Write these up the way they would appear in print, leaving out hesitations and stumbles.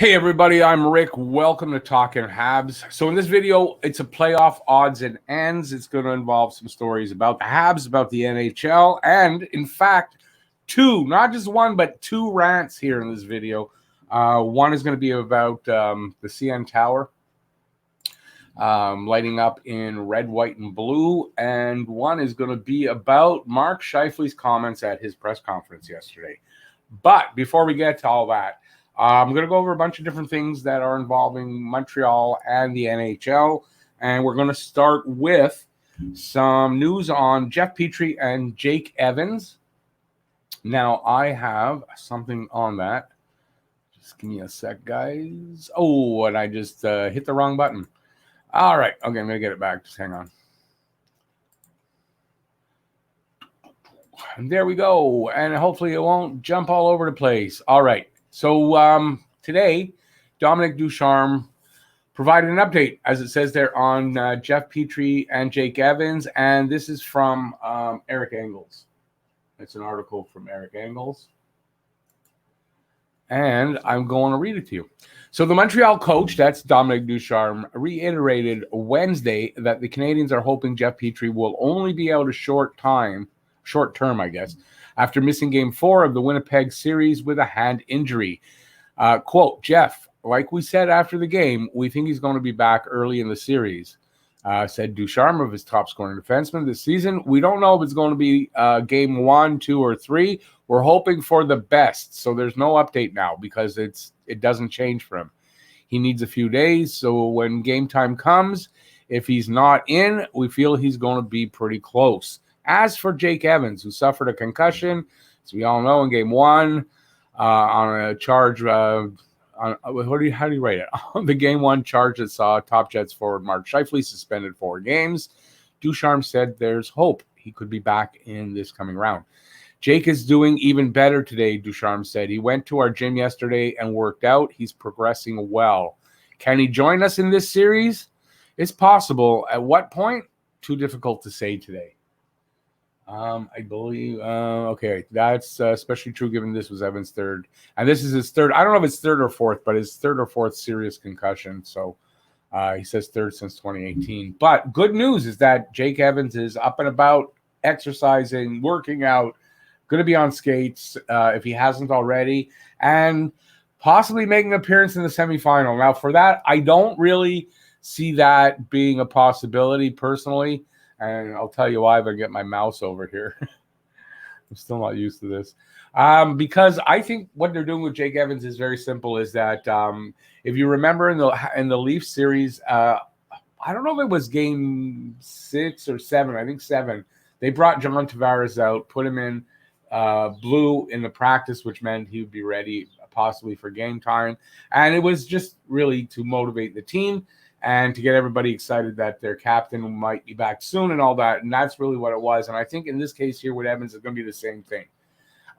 Hey everybody, I'm Rick. Welcome to Talking Habs. So in this video, it's a playoff odds and ends. It's going to involve some stories about the Habs, about the NHL, and in fact, two, not just one, but two rants here in this video. One is going to be about the CN Tower lighting up in red, white, and blue, and one is going to be about Mark Sheifele's comments at his press conference yesterday. But before we get to all that, I'm going to go over a bunch of different things that are involving Montreal and the NHL, and we're going to start with some news on Jeff Petrie and Jake Evans. Now, I have something on that. Just give me a sec, guys. Oh, and I just hit the wrong button. All right. Okay, I'm going to get it back. Just hang on. And there we go. And hopefully it won't jump all over the place. All right. So today, Dominic Ducharme provided an update, as it says there, on Jeff Petrie and Jake Evans. And this is from Eric Engels. It's an article from Eric Engels. And I'm going to read it to you. So the Montreal coach, that's Dominic Ducharme, reiterated Wednesday that the Canadiens are hoping Jeff Petrie will only be out a short term, I guess, after missing Game 4 of the Winnipeg series with a hand injury. Quote, Jeff, like we said after the game, we think he's going to be back early in the series, said Ducharme of his top-scoring defenseman this season. We don't know if it's going to be Game 1, 2, or 3. We're hoping for the best, so there's no update now because it doesn't change for him. He needs a few days, so when game time comes, if he's not in, we feel he's going to be pretty close. As for Jake Evans, who suffered a concussion, as we all know, in Game 1, on a charge, how do you write it? On the Game 1 charge that saw Top Jets forward Mark Sheifele suspended 4 games, Ducharme said there's hope he could be back in this coming round. Jake is doing even better today, Ducharme said. He went to our gym yesterday and worked out. He's progressing well. Can he join us in this series? It's possible. At what point? Too difficult to say today. I believe, okay, that's especially true given this was Evans' third. And this is his third. I don't know if it's third or fourth, but his third or fourth serious concussion. So he says third since 2018. But good news is that Jake Evans is up and about, exercising, working out, going to be on skates if he hasn't already, and possibly making an appearance in the semifinal. Now, for that, I don't really see that being a possibility personally. And I'll tell you why if I get my mouse over here. I'm still not used to this. Because I think what they're doing with Jake Evans is very simple, is that if you remember in the Leafs series, I don't know if it was Game 6 or 7, I think 7, they brought John Tavares out, put him in blue in the practice, which meant he would be ready possibly for game time. And it was just really to motivate the team and to get everybody excited that their captain might be back soon and all that. And that's really what it was. And I think in this case here with Evans, it's going to be the same thing.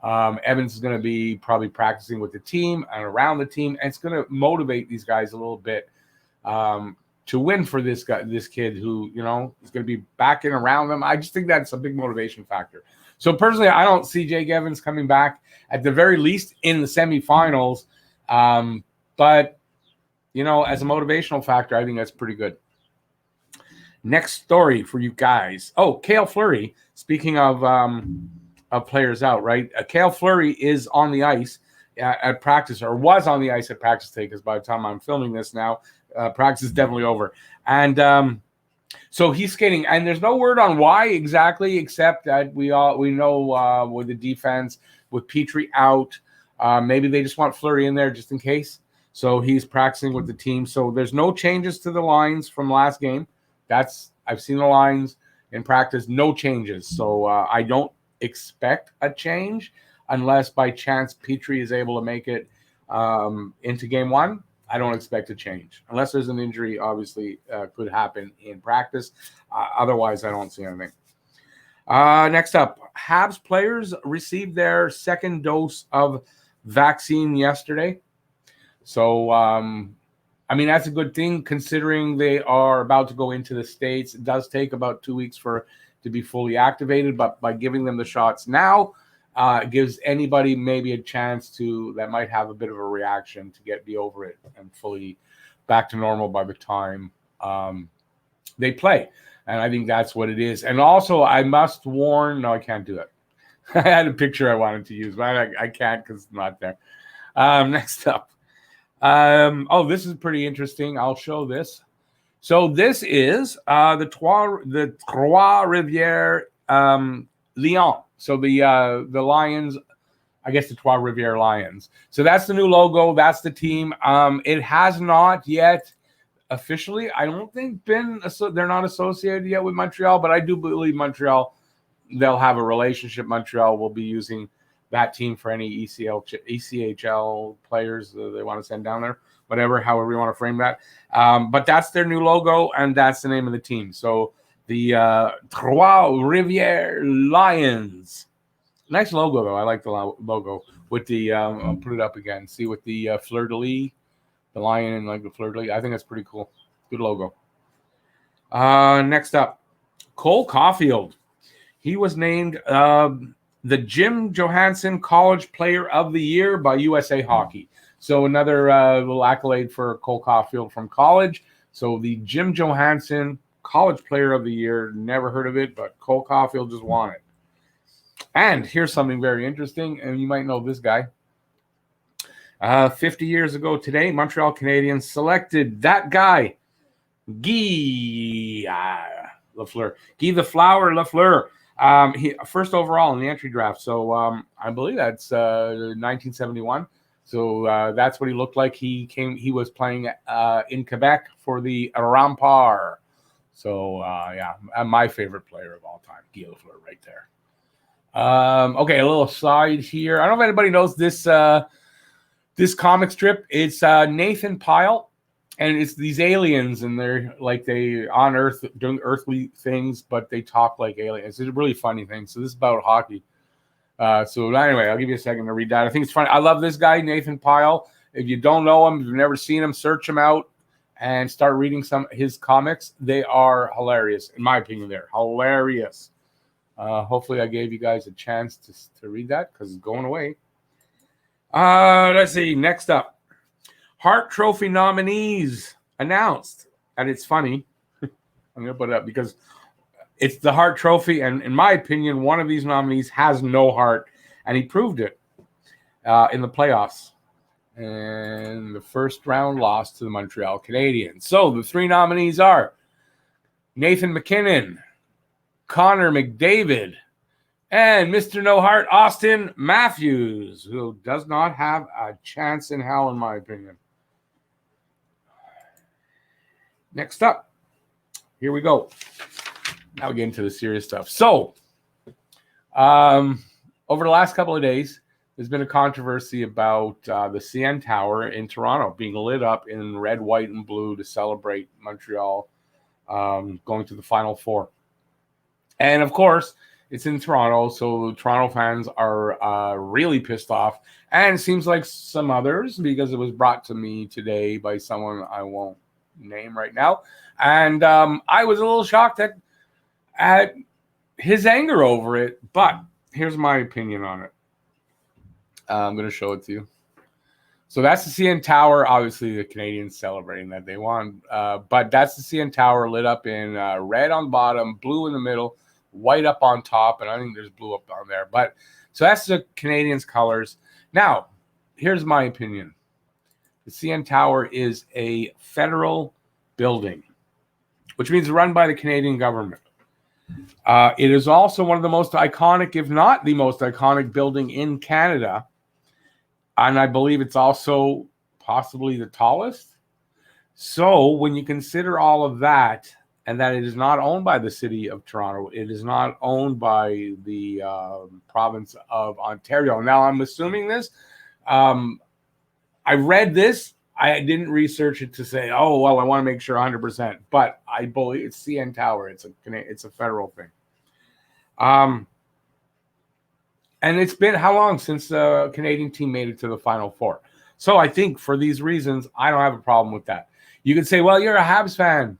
Evans is going to be probably practicing with the team and around the team. And it's going to motivate these guys a little bit to win for this kid who, is going to be back and around them. I just think that's a big motivation factor. So personally, I don't see Jake Evans coming back at the very least in the semifinals. But as a motivational factor, I think that's pretty good. Next story for you guys. Oh, Cale Fleury. Speaking of players out, right? Cale Fleury is on the ice at practice, or was on the ice at practice today, because by the time I'm filming this now, practice is definitely over. And so he's skating, and there's no word on why exactly, except that we know with the defense, with Petrie out, maybe they just want Fleury in there just in case. So he's practicing with the team. So there's no changes to the lines from last game. I've seen the lines in practice, no changes. So I don't expect a change unless by chance Petrie is able to make it into Game 1. I don't expect a change unless there's an injury. Obviously, could happen in practice. Otherwise, I don't see anything. Next up, Habs players received their second dose of vaccine yesterday. So, that's a good thing considering they are about to go into the States. It does take about 2 weeks to be fully activated, but by giving them the shots now, gives anybody maybe a chance that might have a bit of a reaction to be over it and fully back to normal by the time they play. And I think that's what it is. And also, I must warn, no, I can't do it. I had a picture I wanted to use, but I can't because it's not there. Next up. This is pretty interesting. I'll show this. So this is the Trois-Rivières Lions. So the Lions, I guess the Trois-Rivières Lions. So that's the new logo. That's the team. It has not yet officially, I don't think they're not associated yet with Montreal, but I do believe Montreal, they'll have a relationship. Montreal will be using that team for any ECHL players they want to send down there, however you want to frame that. But that's their new logo, and that's the name of the team. So the Trois-Rivières Lions. Nice logo, though. I like the logo with the, I'll put it up again. See, with the fleur-de-lis, the lion and like the fleur-de-lis. I think that's pretty cool. Good logo. Next up, Cole Caulfield. He was named the Jim Johansson College Player of the Year by USA Hockey. So another little accolade for Cole Caulfield from college. So the Jim Johansson College Player of the Year, never heard of it, but Cole Caulfield just won it. And here's something very interesting, and you might know this guy. 50 years ago today, Montreal Canadiens selected that guy, Guy Lafleur. Guy the Flower Lafleur. He first overall in the entry draft. So I believe that's 1971. So that's what he looked like. He was playing in Quebec for the Remparts. So my favorite player of all time, Guy Lafleur, right there. Okay, a little side here. I don't know if anybody knows this this comic strip. It's Nathan Pyle, and it's these aliens, and they're like they on Earth doing earthly things, but they talk like aliens. It's a really funny thing. So this is about hockey. So anyway, I'll give you a second to read that. I think it's funny. I love this guy, Nathan Pyle. If you don't know him, if you've never seen him, search him out and start reading some of his comics. They are hilarious, in my opinion. They're hilarious. Hopefully I gave you guys a chance to read that because it's going away. Let's see. Next up, Hart Trophy nominees announced. And it's funny. I'm going to put it up because it's the Hart Trophy. And in my opinion, one of these nominees has no heart. And he proved it in the playoffs. And the first round loss to the Montreal Canadiens. So the three nominees are Nathan MacKinnon, Connor McDavid, and Mr. No Heart, Austin Matthews, who does not have a chance in hell, in my opinion. Next up, here we go. Now we get into the serious stuff. So, over the last couple of days, there's been a controversy about the CN Tower in Toronto being lit up in red, white, and blue to celebrate Montreal going to the Final Four. And, of course, it's in Toronto, so Toronto fans are really pissed off. And it seems like some others, because it was brought to me today by someone I won't name right now. And I was a little shocked at his anger over it. But here's my opinion on it. I'm going to show it to you. So that's the CN Tower. Obviously, the Canadiens celebrating that they won. But that's the CN Tower lit up in red on the bottom, blue in the middle, white up on top, and I think there's blue up on there. But so that's the Canadiens colors. Now, here's my opinion. The CN Tower is a federal building, which means run by the Canadian government. It is also one of the most iconic, if not the most iconic building in Canada. And I believe it's also possibly the tallest. So when you consider all of that, and that it is not owned by the city of Toronto, it is not owned by the province of Ontario. Now, I'm assuming this. I read this. I didn't research it to say, oh, well, I want to make sure 100%. But I believe it's CN Tower. It's a federal thing. And it's been how long since the Canadian team made it to the Final Four? So I think for these reasons, I don't have a problem with that. You could say, well, you're a Habs fan.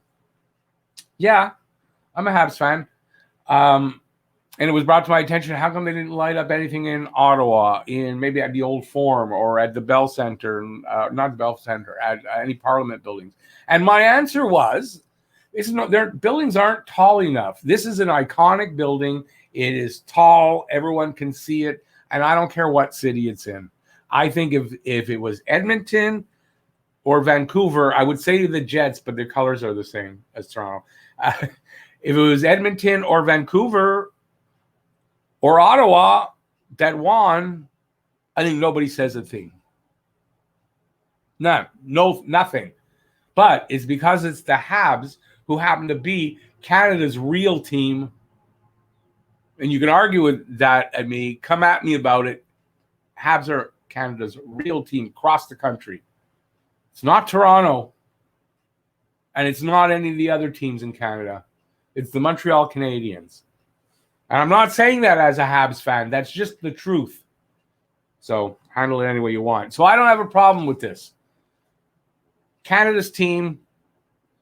Yeah, I'm a Habs fan. And it was brought to my attention, how come they didn't light up anything in Ottawa, in maybe at the Old Forum or at the Bell Center, not the Bell Center, at any Parliament buildings? And my answer was, their buildings aren't tall enough. This is an iconic building. It is tall. Everyone can see it. And I don't care what city it's in. I think if it was Edmonton or Vancouver, I would say the Jets, but their colors are the same as Toronto. If it was Edmonton or Vancouver or Ottawa that won, I think nobody says a thing. Nothing. But it's because it's the Habs who happen to be Canada's real team. And you can argue with that at me. Come at me about it. Habs are Canada's real team across the country. It's not Toronto. And it's not any of the other teams in Canada. It's the Montreal Canadiens. And I'm not saying that as a Habs fan. That's just the truth. So handle it any way you want. So I don't have a problem with this. Canada's team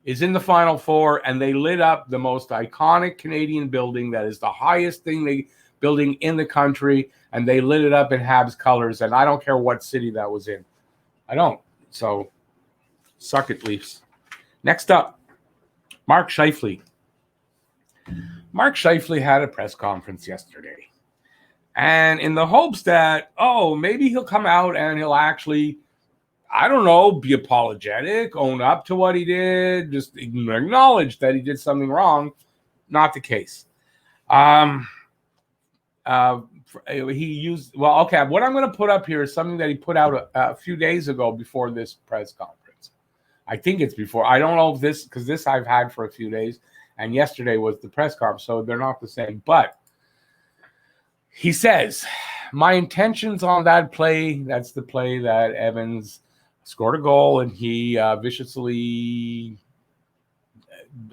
is in the Final Four, and they lit up the most iconic Canadian building that is the highest building in the country, and they lit it up in Habs colors, and I don't care what city that was in. I don't. So suck it, Leafs. Next up, Mark Sheifele. Mark Sheifele had a press conference yesterday. And in the hopes that, maybe he'll come out and he'll actually, I don't know, be apologetic, own up to what he did, just acknowledge that he did something wrong. Not the case. What I'm going to put up here is something that he put out a few days ago before this press conference. I think it's before. I don't know if this, because this I've had for a few days, and yesterday was the press conference, so they're not the same. But he says, my intentions on that play, that's the play that Evans scored a goal, and he viciously,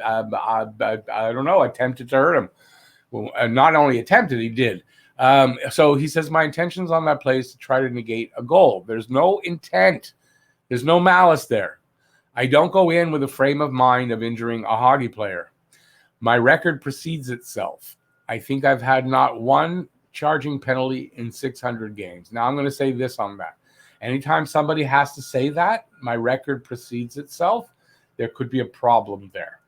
attempted to hurt him. Well, not only attempted, he did. So he says, my intentions on that play is to try to negate a goal. There's no intent. There's no malice there. I don't go in with a frame of mind of injuring a hockey player. My record precedes itself. I think I've had not one charging penalty in 600 games. Now I'm going to say this on that. Anytime somebody has to say that, my record precedes itself, there could be a problem there.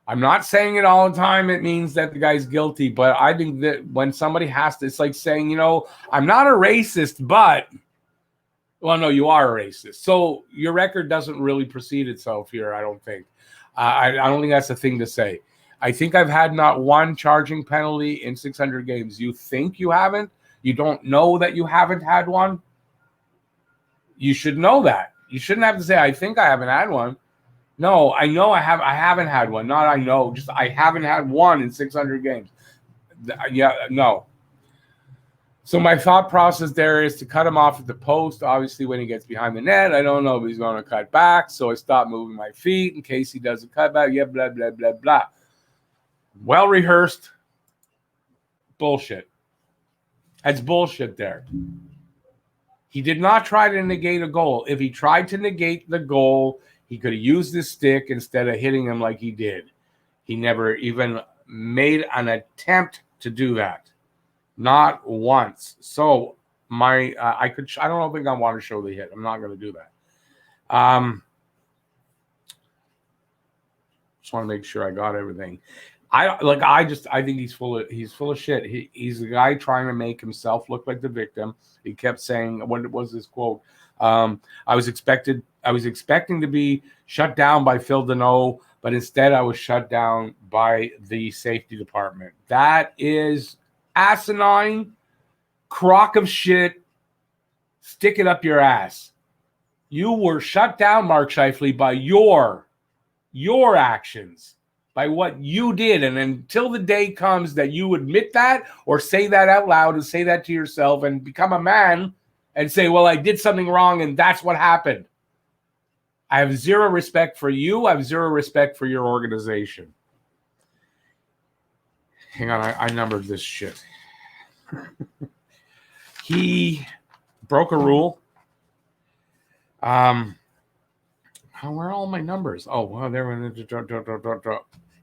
I'm not saying it all the time. It means that the guy's guilty, but I think that when somebody has to, it's like saying, I'm not a racist, but, well, no, you are a racist. So your record doesn't really precede itself here, I don't think. I don't think that's the thing to say. I think I've had not one charging penalty in 600 games. You think you haven't? You don't know that you haven't had one? You should know that. You shouldn't have to say, I think I haven't had one. No, I know I haven't had one. Not I know. Just I haven't had one in 600 games. Yeah, no. So my thought process there is to cut him off at the post. Obviously, when he gets behind the net, I don't know if he's going to cut back. So I stop moving my feet in case he does a cutback. Yeah, blah, blah, blah, blah. Well rehearsed bullshit. That's bullshit there. He did not try to negate a goal. If he tried to negate the goal, he could have used his stick instead of hitting him like he did. He never even made an attempt to do that. Not once. So I don't think I want to show the hit. I'm not going to do that. Just want to make sure I got everything. I think he's full of shit. He's the guy trying to make himself look like the victim. He kept saying, what was his quote? I was expecting to be shut down by Phil Deneau, but instead I was shut down by the safety department. That is asinine, crock of shit. Stick it up your ass. You were shut down, Mark Sheifele, by your actions, by what you did. And until the day comes that you admit that or say that out loud and say that to yourself and become a man and say, well, I did something wrong and that's what happened. I have zero respect for you. I have zero respect for your organization. Hang on, I numbered this shit. He broke a rule. Where are all my numbers? Oh, well, there were.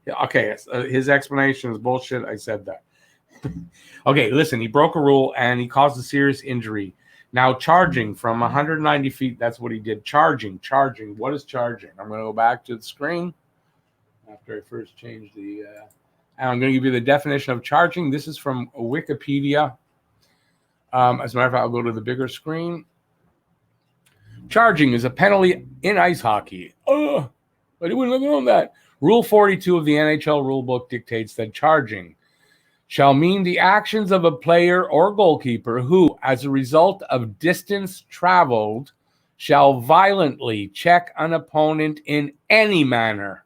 Yeah, okay, his explanation is bullshit. I said that. Okay, listen, he broke a rule and he caused a serious injury. Now charging from 190 feet, that's what he did. Charging. What is charging? I'm going to go back to the screen after I first changed the... and I'm going to give you the definition of charging. This is from Wikipedia. As a matter of fact, I'll go to the bigger screen. Charging is a penalty in ice hockey. I wouldn't have known that. Rule 42 of the NHL rulebook dictates that charging shall mean the actions of a player or goalkeeper who, as a result of distance traveled, shall violently check an opponent in any manner.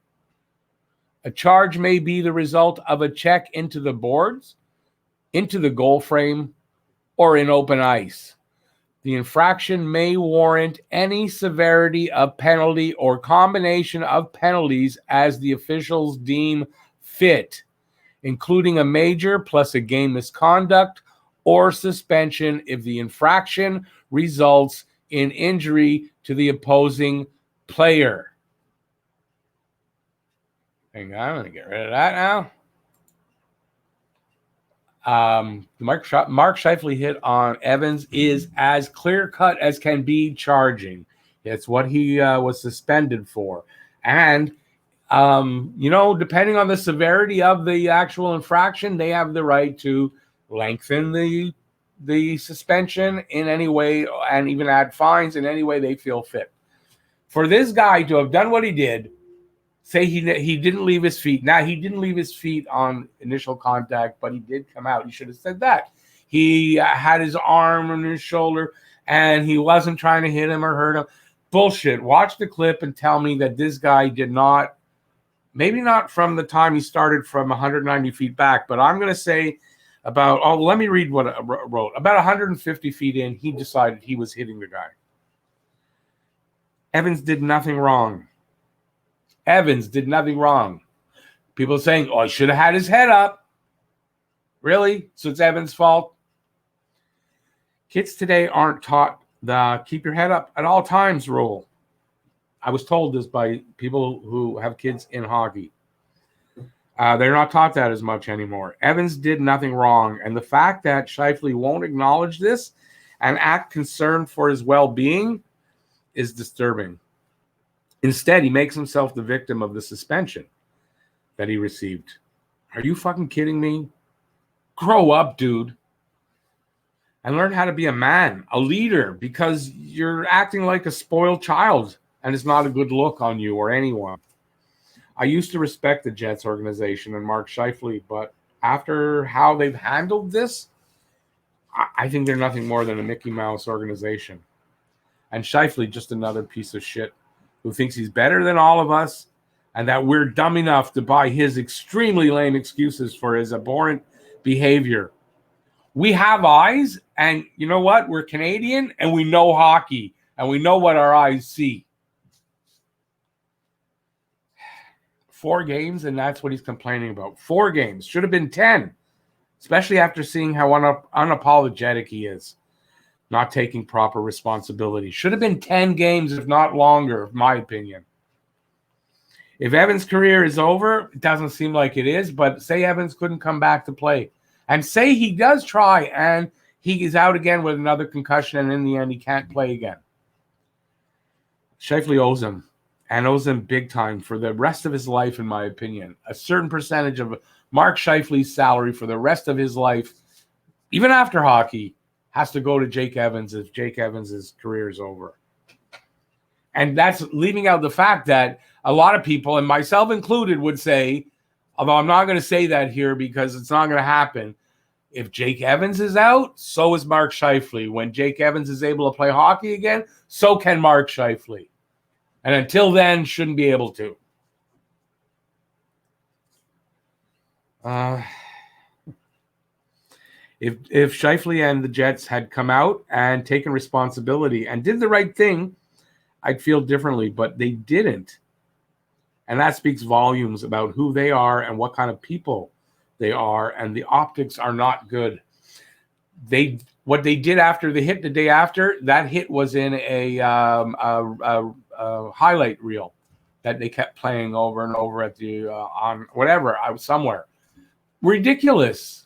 A charge may be the result of a check into the boards, into the goal frame, or in open ice. The infraction may warrant any severity of penalty or combination of penalties as the officials deem fit, including a major plus a game misconduct or suspension if the infraction results in injury to the opposing player. Hang on, I'm going to get rid of that now. The Mark Sheifele hit on Evans is as clear-cut as can be charging. It's what he was suspended for. And, depending on the severity of the actual infraction, they have the right to lengthen the suspension in any way and even add fines in any way they feel fit. For this guy to have done what he did, say he didn't leave his feet. Now, he didn't leave his feet on initial contact, but he did come out. He should have said that. He had his arm on his shoulder, and he wasn't trying to hit him or hurt him. Bullshit. Watch the clip and tell me that this guy did not, maybe not from the time he started from 190 feet back, but I'm going to say let me read what I wrote. About 150 feet in, he decided he was hitting the guy. Evans did nothing wrong. People saying, he should have had his head up. Really? So it's Evans' fault? Kids today aren't taught the keep your head up at all times rule. I was told this by people who have kids in hockey. They're not taught that as much anymore. Evans did nothing wrong. And the fact that Sheifele won't acknowledge this and act concerned for his well-being is disturbing. Instead, he makes himself the victim of the suspension that he received. Are you fucking kidding me? Grow up, dude. And learn how to be a man, a leader, because you're acting like a spoiled child, and it's not a good look on you or anyone. I used to respect the Jets organization and Mark Sheifele, but after how they've handled this, I think they're nothing more than a Mickey Mouse organization. And Sheifele, just another piece of shit who thinks he's better than all of us and that we're dumb enough to buy his extremely lame excuses for his abhorrent behavior. We have eyes, and you know what? We're Canadian, and we know hockey, and we know what our eyes see. 4 games, and that's what he's complaining about. 4 games. Should have been 10, especially after seeing how unapologetic he is. Not taking proper responsibility. Should have been 10 games, if not longer, in my opinion. If Evans' career is over, it doesn't seem like it is, but say Evans couldn't come back to play. And say he does try and he is out again with another concussion, and in the end he can't play again. Sheifele owes him, and owes him big time for the rest of his life, in my opinion. A certain percentage of Mark Scheifele's salary for the rest of his life, even after hockey, has to go to Jake Evans if Jake Evans' career is over. And that's leaving out the fact that a lot of people, and myself included, would say, although I'm not going to say that here because it's not going to happen, if Jake Evans is out, so is Mark Scheifele. When Jake Evans is able to play hockey again, so can Mark Scheifele. And until then, shouldn't be able to. If Sheifele and the Jets had come out and taken responsibility and did the right thing, I'd feel differently, but they didn't. And that speaks volumes about who they are and what kind of people they are, and the optics are not good. What they did after the hit the day after, that hit was in a highlight reel that they kept playing over and over at the on whatever, I was somewhere. Ridiculous.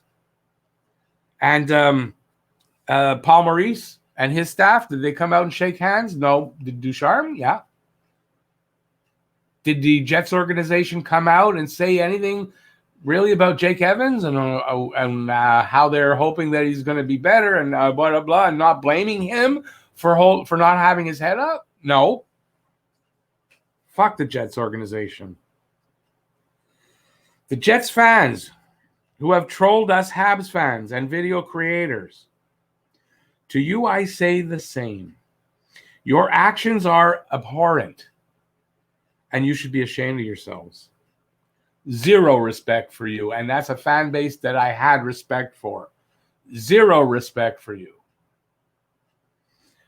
And Paul Maurice and his staff, did they come out and shake hands? No. Did Ducharme? Yeah. Did the Jets organization come out and say anything really about Jake Evans and how they're hoping that he's going to be better and blah, blah, blah, and not blaming him for not having his head up? No. Fuck the Jets organization. The Jets fans who have trolled us Habs fans and video creators, to you I say the same. Your actions are abhorrent, and you should be ashamed of yourselves. Zero respect for you, and that's a fan base that I had respect for. Zero respect for you.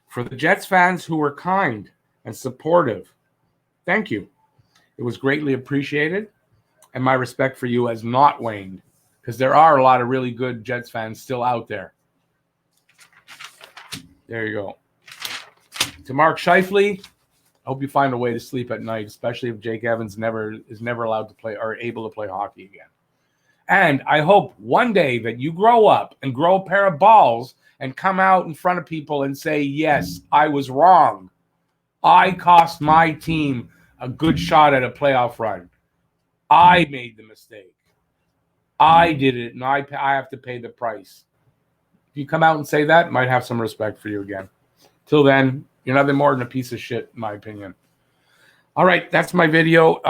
For the Jets fans who were kind and supportive, thank you. It was greatly appreciated, and my respect for you has not waned, because there are a lot of really good Jets fans still out there. There you go. To Mark Sheifele, I hope you find a way to sleep at night, especially if Jake Evans is never allowed to play or able to play hockey again. And I hope one day that you grow up and grow a pair of balls and come out in front of people and say, yes, I was wrong. I cost my team a good shot at a playoff run. I made the mistake. I did it, and I have to pay the price. If you come out and say that, I might have some respect for you again. Till then, you're nothing more than a piece of shit, in my opinion. All right, that's my video.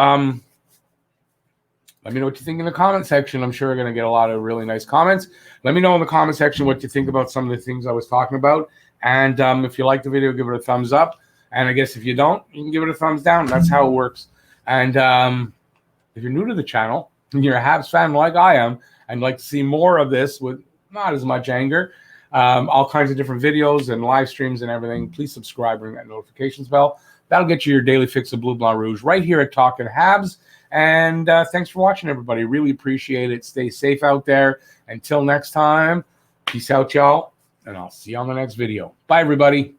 Let me know what you think in the comment section. I'm sure we're going to get a lot of really nice comments. Let me know in the comment section what you think about some of the things I was talking about. And if you like the video, give it a thumbs up. And I guess if you don't, you can give it a thumbs down. That's how it works. And if you're new to the channel and you're a Habs fan like I am and like to see more of this with not as much anger, all kinds of different videos and live streams and everything, please subscribe and ring that notifications bell. That'll get you your daily fix of Blue Blanc Rouge right here at Talkin' Habs. And thanks for watching, everybody. Really appreciate it. Stay safe out there. Until next time, peace out, y'all. And I'll see you on the next video. Bye, everybody.